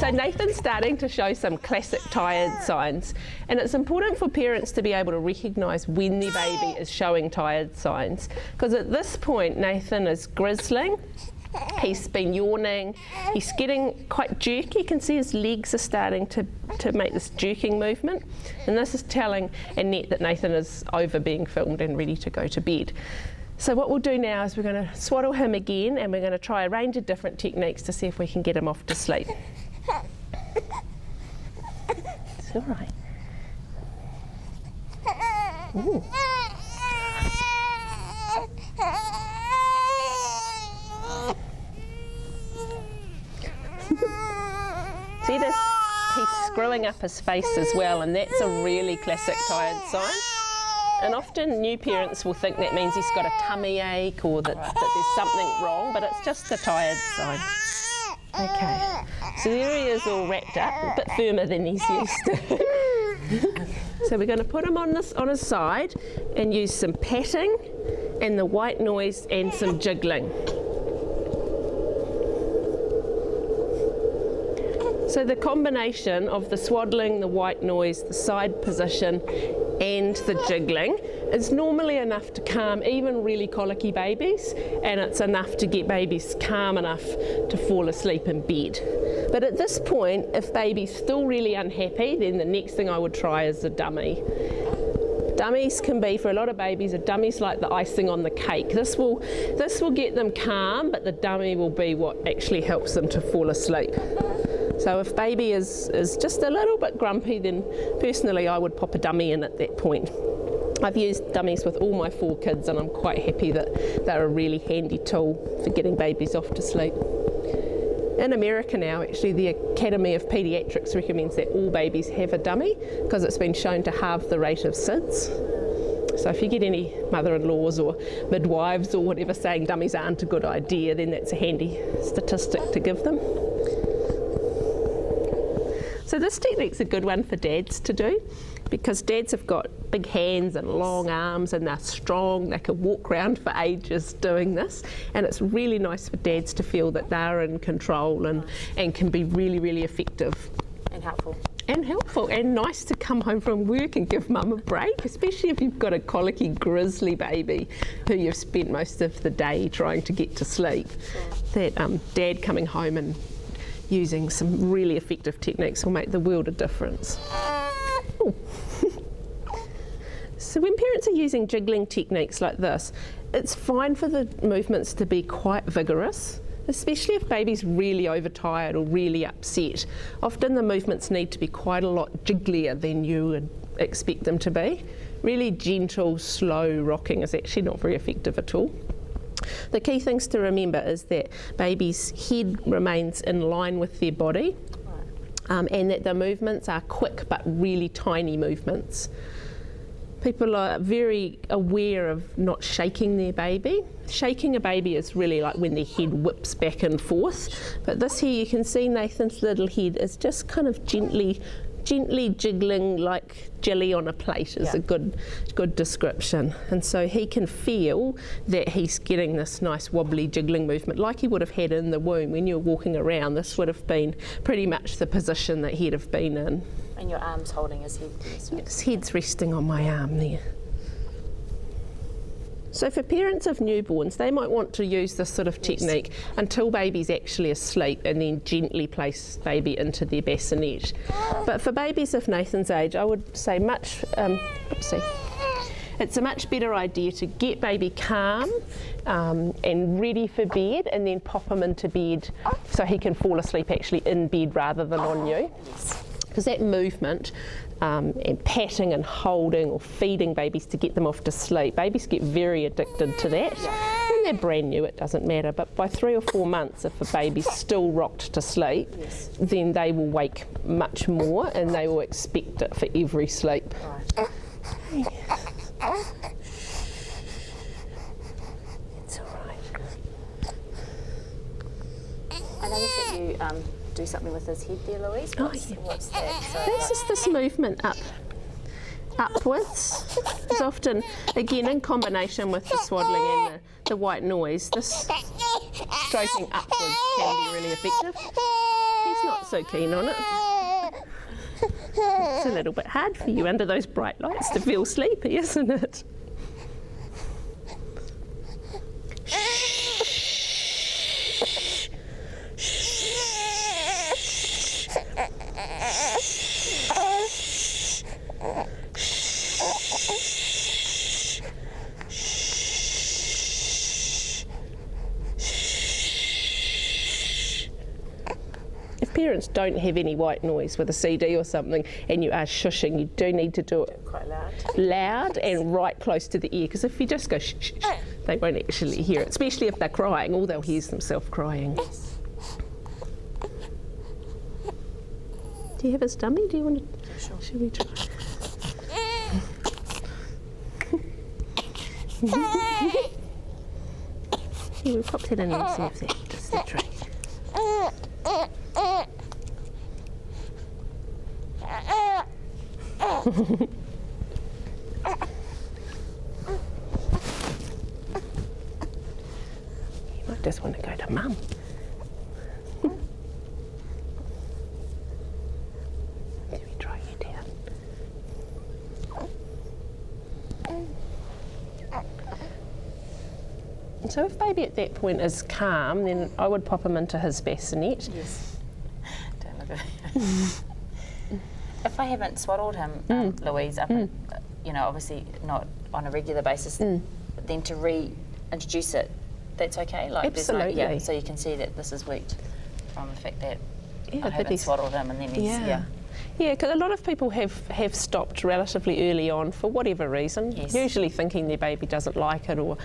So Nathan's starting to show some classic tired signs, and it's important for parents to be able to recognise when their baby is showing tired signs, because at this point Nathan is grizzling, he's been yawning, he's getting quite jerky. You can see his legs are starting to make this jerking movement, and this is telling Annette that Nathan is over being filmed and ready to go to bed. So what we'll do now is we're going to swaddle him again, and we're going to try a range of different techniques to see if we can get him off to sleep. It's all right. Ooh. See this? He's screwing up his face as well, and that's a really classic tired sign. And often new parents will think that means he's got a tummy ache or that there's something wrong, but it's just a tired sign. Okay, so there he is all wrapped up, a bit firmer than he's used to. So we're going to put him on his side and use some patting and the white noise and some jiggling. So the combination of the swaddling, the white noise, the side position and the jiggling is normally enough to calm even really colicky babies, and it's enough to get babies calm enough to fall asleep in bed. But at this point, if baby's still really unhappy, then the next thing I would try is a dummy. Dummies can be, for a lot of babies, a dummy's like the icing on the cake. This will get them calm, but the dummy will be what actually helps them to fall asleep. So if baby is just a little bit grumpy, then personally I would pop a dummy in at that point. I've used dummies with all my 4 kids, and I'm quite happy that they're a really handy tool for getting babies off to sleep. In America now, actually, the Academy of Pediatrics recommends that all babies have a dummy because it's been shown to halve the rate of SIDS. So if you get any mother-in-laws or midwives or whatever saying dummies aren't a good idea, then that's a handy statistic to give them. So this technique's a good one for dads to do, because dads have got big hands and long arms and they're strong, they can walk around for ages doing this, and it's really nice for dads to feel that they're in control and can be really, really effective. And helpful. And helpful, and nice to come home from work and give mum a break, especially if you've got a colicky, grizzly baby who you've spent most of the day trying to get to sleep. Sure. That dad coming home and using some really effective techniques will make the world of difference. So when parents are using jiggling techniques like this, it's fine for the movements to be quite vigorous, especially if baby's really overtired or really upset. Often the movements need to be quite a lot jigglier than you would expect them to be. Really gentle, slow rocking is actually not very effective at all. The key things to remember is that baby's head remains in line with their body, and that the movements are quick but really tiny movements. People are very aware of not shaking their baby. Shaking a baby is really like when their head whips back and forth, but this here you can see Nathan's little head is just kind of gently jiggling like jelly on a plate is a good description. And so he can feel that he's getting this nice wobbly jiggling movement like he would have had in the womb. When you're walking around, this would have been pretty much the position that he'd have been in. And your arm's holding his head. His head's resting on my arm there. So for parents of newborns, they might want to use this sort of technique until baby's actually asleep, and then gently place baby into their bassinet. But for babies of Nathan's age, I would say it's a much better idea to get baby calm and ready for bed, and then pop him into bed so he can fall asleep actually in bed rather than on you. Because that movement and patting and holding or feeding babies to get them off to sleep, babies get very addicted to that. When they're brand new, it doesn't matter, but by 3 or 4 months, if a baby's still rocked to sleep, then they will wake much more and they will expect it for every sleep. Right. It's all right. I noticed that you do something with his head there, Louise. What's that? So that's just this movement upwards. It's often, again, in combination with the swaddling and the white noise, this stroking upwards can be really effective. He's not so keen on it. It's a little bit hard for you under those bright lights to feel sleepy, isn't it? If parents don't have any white noise with a CD or something and you are shushing, you do need to do it Quite loud. loud and right close to the ear, because if you just go shh, shh, shh, they won't actually hear it, especially if they're crying. All they'll hear is themselves crying. Yes. Do you have his dummy? Do you want to? Sure. Should we try? Yeah, we'll pop that in and see if that does the trick. You might just want to go to Mum. Let me dry you down. So if baby at that point is calm, then I would pop him into his bassinet. Yes. Don't look at it. If I haven't swaddled him, Louise, up, obviously not on a regular basis, then to reintroduce it, that's okay? Like, Absolutely. There's no, so you can see that this has worked from the fact that Yeah, I haven't swaddled him and then he's, Yeah, because a lot of people have stopped relatively early on for whatever reason, Yes. usually thinking their baby doesn't like it, or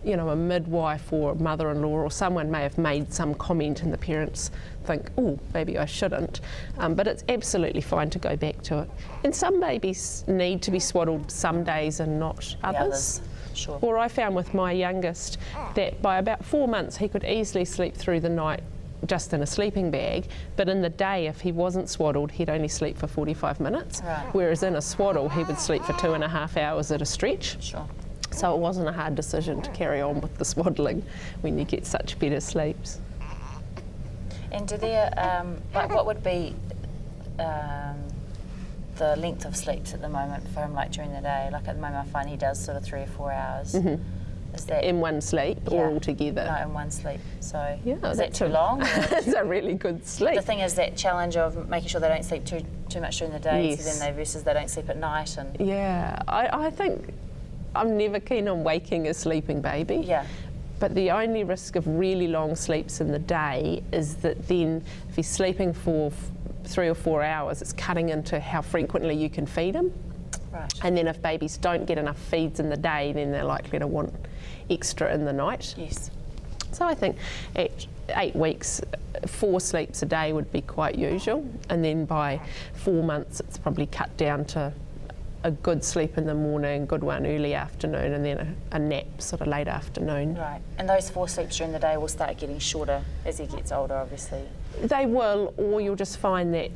a midwife or mother-in-law or someone may have made some comment and the parents think, oh, maybe I shouldn't. But it's absolutely fine to go back to it. And some babies need to be swaddled some days and not others. Sure. Or I found with my youngest that by about 4 months he could easily sleep through the night just in a sleeping bag, but in the day if he wasn't swaddled he'd only sleep for 45 minutes, Right. whereas in a swaddle he would sleep for 2.5 hours at a stretch. Sure. So it wasn't a hard decision to carry on with the swaddling when you get such better sleeps. And do there, what would be the length of sleeps at the moment for him, like during the day? Like at the moment I find he does sort of 3 or 4 hours. Is that In one sleep or all together? No, in one sleep. So Yeah, is that that's too long? It's a really good sleep. The thing is that challenge of making sure they don't sleep too much during the day, Yes. so then versus they don't sleep at night. And Yeah, I think I'm never keen on waking a sleeping baby. yeah, But the only risk of really long sleeps in the day is that then if he's sleeping for 3 or 4 hours, it's cutting into how frequently you can feed him. right. And then if babies don't get enough feeds in the day, then they're likely to want extra in the night. Yes. So I think at 8 weeks, 4 sleeps a day would be quite usual. And then by 4 months, it's probably cut down to a good sleep in the morning, good one early afternoon, and then a nap sort of late afternoon. Right. And those 4 sleeps during the day will start getting shorter as he gets older, obviously. They will, or you'll just find that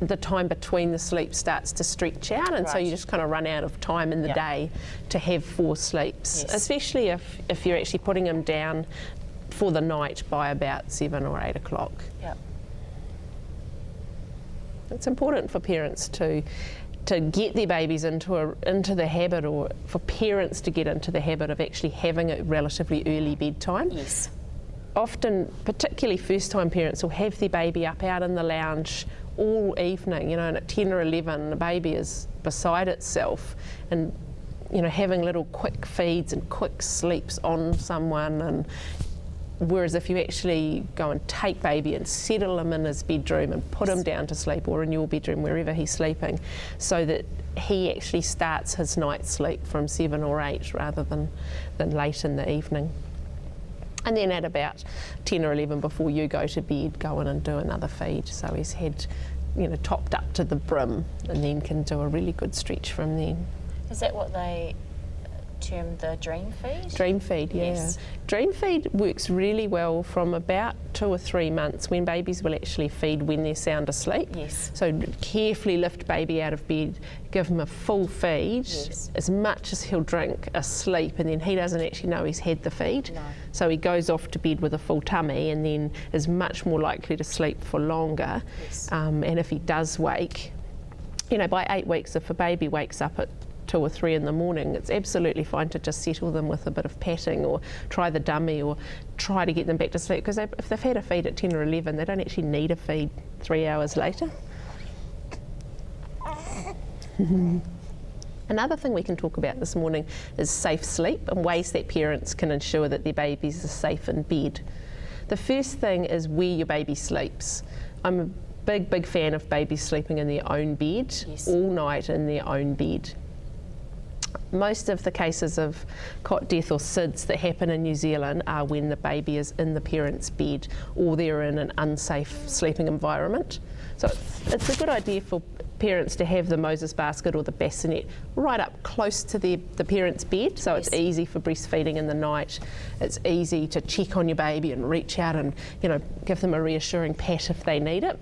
the time between the sleep starts to stretch out, and so Right. you just kind of run out of time in the Yeah. day to have 4 sleeps, Yes. especially if you're actually putting them down for the night by about 7 or 8 o'clock. Yeah. It's important for parents to get their babies into the habit, or for parents to get into the habit of actually having a relatively early bedtime. Yes. Often, particularly first-time parents, will have their baby up out in the lounge all evening, and at 10 or 11 the baby is beside itself, and having little quick feeds and quick sleeps on someone. And whereas if you actually go and take baby and settle him in his bedroom and put him down to sleep, or in your bedroom, wherever he's sleeping, so that he actually starts his night's sleep from 7 or 8 rather than late in the evening. And then at about 10 or 11 before you go to bed, go in and do another feed, so he's had topped up to the brim, and then can do a really good stretch from then. Is that what term the dream feed? Dream feed, yeah. Yes. Dream feed works really well from about 2 or 3 months, when babies will actually feed when they're sound asleep. Yes. So carefully lift baby out of bed, give him a full feed, Yes. as much as he'll drink asleep, and then he doesn't actually know he's had the feed. No. So he goes off to bed with a full tummy and then is much more likely to sleep for longer. Yes. And if he does wake, by 8 weeks, if a baby wakes up at 2 or 3 in the morning, it's absolutely fine to just settle them with a bit of patting, or try the dummy, or try to get them back to sleep, because if they've had a feed at 10 or 11, they don't actually need a feed 3 hours later. Another thing we can talk about this morning is safe sleep and ways that parents can ensure that their babies are safe in bed. The first thing is where your baby sleeps. I'm a big fan of babies sleeping in their own bed, Yes. all night in their own bed. Most of the cases of cot death or SIDS that happen in New Zealand are when the baby is in the parent's bed, or they're in an unsafe sleeping environment. So it's a good idea for parents to have the Moses basket or the bassinet right up close to the parent's bed, so it's Yes. easy for breastfeeding in the night. It's easy to check on your baby and reach out and give them a reassuring pat if they need it.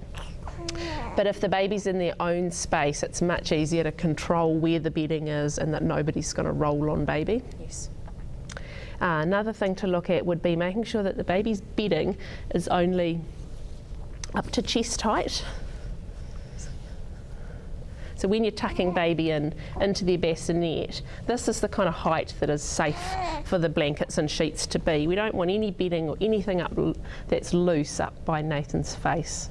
But if the baby's in their own space, it's much easier to control where the bedding is and that nobody's going to roll on baby. Yes. Another thing to look at would be making sure that the baby's bedding is only up to chest height. So when you're tucking baby into their bassinet, this is the kind of height that is safe for the blankets and sheets to be. We don't want any bedding or anything up that's loose up by Nathan's face.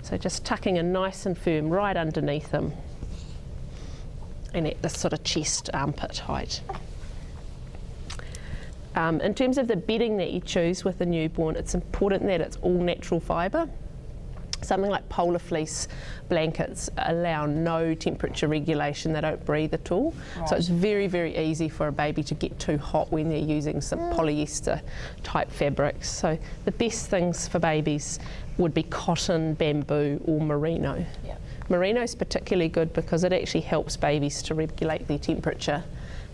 So just tucking in nice and firm right underneath him, and at this sort of chest armpit height. In terms of the bedding that you choose with a newborn, it's important that it's all natural fibre. Something like polar fleece blankets allow no temperature regulation, they don't breathe at all. Right. So it's very easy for a baby to get too hot when they're using some polyester type fabrics. So the best things for babies would be cotton, bamboo or merino. Yeah. Merino is particularly good because it actually helps babies to regulate their temperature,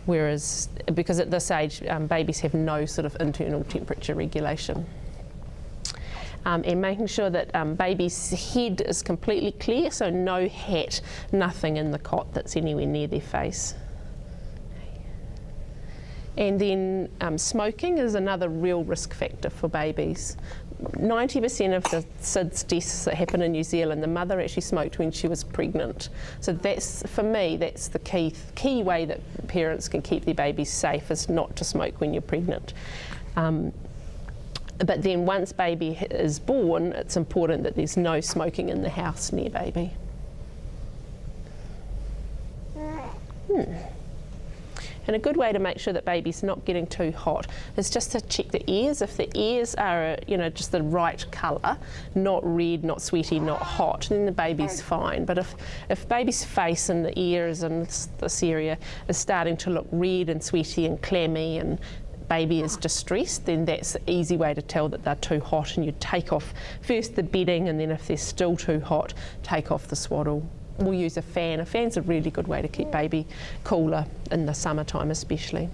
whereas because at this age babies have no sort of internal temperature regulation. And making sure that baby's head is completely clear, so no hat, nothing in the cot that's anywhere near their face. And then smoking is another real risk factor for babies. 90% of the SIDS deaths that happen in New Zealand, the mother actually smoked when she was pregnant. So that's, for me, that's the key way that parents can keep their babies safe, is not to smoke when you're pregnant. But then once baby is born, it's important that there's no smoking in the house near baby. And a good way to make sure that baby's not getting too hot is just to check the ears. If the ears are, just the right colour, not red, not sweaty, not hot, then the baby's fine. But if baby's face and the ears and this area is starting to look red and sweaty and clammy, and baby is distressed, then that's the easy way to tell that they're too hot, and you take off first the bedding, and then if they're still too hot, take off the swaddle. We'll use a fan. A fan's a really good way to keep baby cooler in the summertime especially.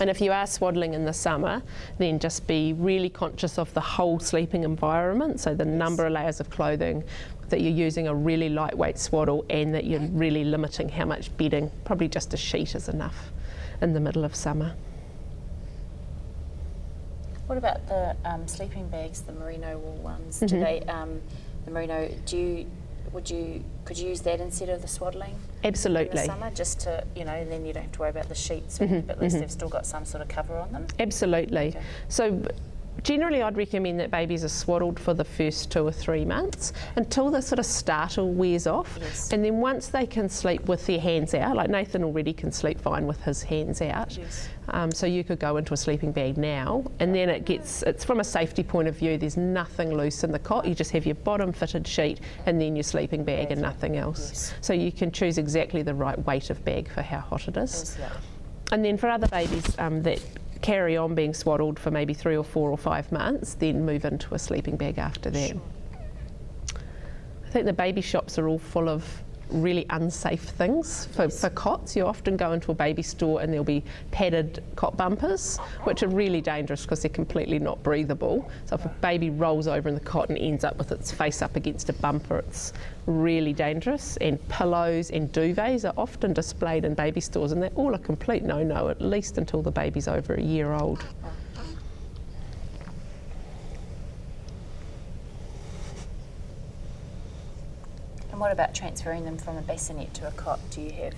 And if you are swaddling in the summer, then just be really conscious of the whole sleeping environment, so the number of layers of clothing, that you're using a really lightweight swaddle, and that you're really limiting how much bedding. Probably just a sheet is enough in the middle of summer. What about the sleeping bags, the merino wool ones? Do they, the merino, could you use that instead of the swaddling? Absolutely. In the summer, just to, then you don't have to worry about the sheets, but at least they've still got some sort of cover on them? Absolutely. Okay. So generally I'd recommend that babies are swaddled for the first 2 or 3 months until the sort of startle wears off. Yes. And then once they can sleep with their hands out, like Nathan already can sleep fine with his hands out. Yes. So you could go into a sleeping bag now, and then it's from a safety point of view, there's nothing loose in the cot. You just have your bottom fitted sheet and then your sleeping bag and nothing else. Yes. So you can choose exactly the right weight of bag for how hot it is. Yes, And then for other babies that carry on being swaddled for maybe 3 or 4 or 5 months, then move into a sleeping bag after that. Sure. I think the baby shops are all full of really unsafe things for cots. You often go into a baby store and there'll be padded cot bumpers, which are really dangerous because they're completely not breathable. So if a baby rolls over in the cot and ends up with its face up against a bumper, it's really dangerous. And pillows and duvets are often displayed in baby stores, and they're all a complete no-no, at least until the baby's over a year old. And what about transferring them from a bassinet to a cot? Do you have,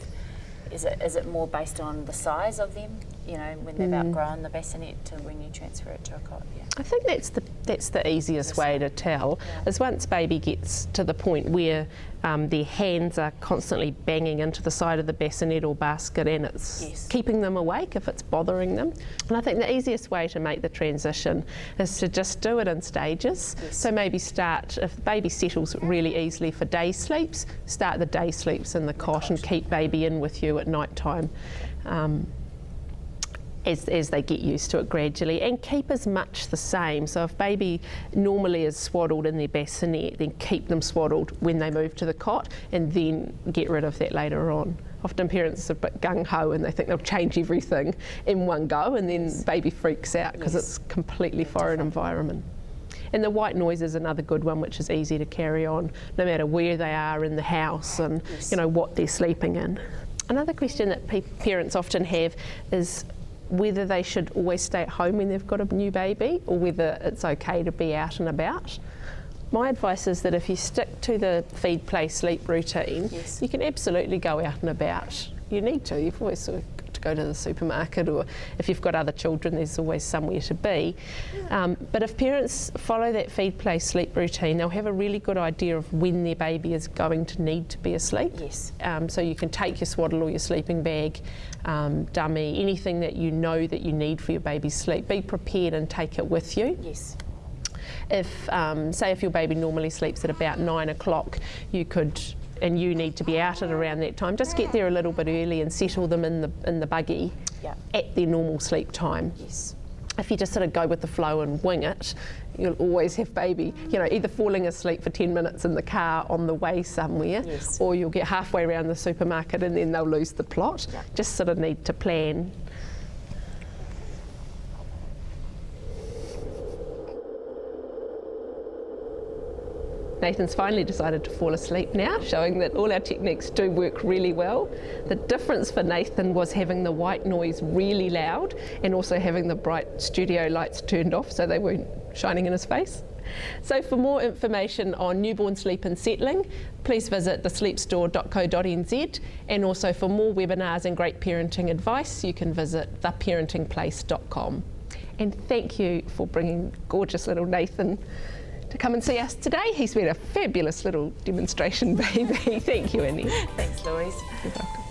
is it more based on the size of them, you know, when they've outgrown the bassinet to when you transfer it to a cot? Yeah. I think that's the easiest way to tell, is once baby gets to the point where their hands are constantly banging into the side of the bassinet or basket, and it's keeping them awake if it's bothering them. And I think the easiest way to make the transition is to just do it in stages. So maybe start, if the baby settles really easily for day sleeps, start the day sleeps in the cot and keep baby in with you at night time. As they get used to it gradually, and keep as much the same. So if baby normally is swaddled in their bassinet, then keep them swaddled when they move to the cot, and then get rid of that later on. Often parents are a bit gung-ho and they think they'll change everything in one go, and then baby freaks out because it's completely foreign environment. And the white noise is another good one, which is easy to carry on no matter where they are in the house and you know what they're sleeping in. Another question that parents often have is whether they should always stay at home when they've got a new baby, or whether it's okay to be out and about. My advice is that if you stick to the feed, play, sleep routine, you can absolutely go out and about. You need to. You've always sort of got to go to the supermarket, or if you've got other children, there's always somewhere to be. But if parents follow that feed, play, sleep routine, they'll have a really good idea of when their baby is going to need to be asleep. So you can take your swaddle or your sleeping bag, dummy, anything that you know that you need for your baby's sleep. Be prepared and take it with you. If, say if your baby normally sleeps at about 9 o'clock, you could, and you need to be out at around that time, just get there a little bit early and settle them in the buggy at their normal sleep time. If you just sort of go with the flow and wing it, you'll always have baby, you know, either falling asleep for 10 minutes in the car on the way somewhere, or you'll get halfway around the supermarket and then they'll lose the plot. Just sort of need to plan. Nathan's finally decided to fall asleep now, showing that all our techniques do work really well. The difference for Nathan was having the white noise really loud and also having the bright studio lights turned off so they weren't shining in his face. So for more information on newborn sleep and settling, please visit thesleepstore.co.nz, and also for more webinars and great parenting advice, you can visit theparentingplace.com. And thank you for bringing gorgeous little Nathan to come and see us today. He's been a fabulous little demonstration baby. Thank you, Annie. Thanks, Louise. You're welcome.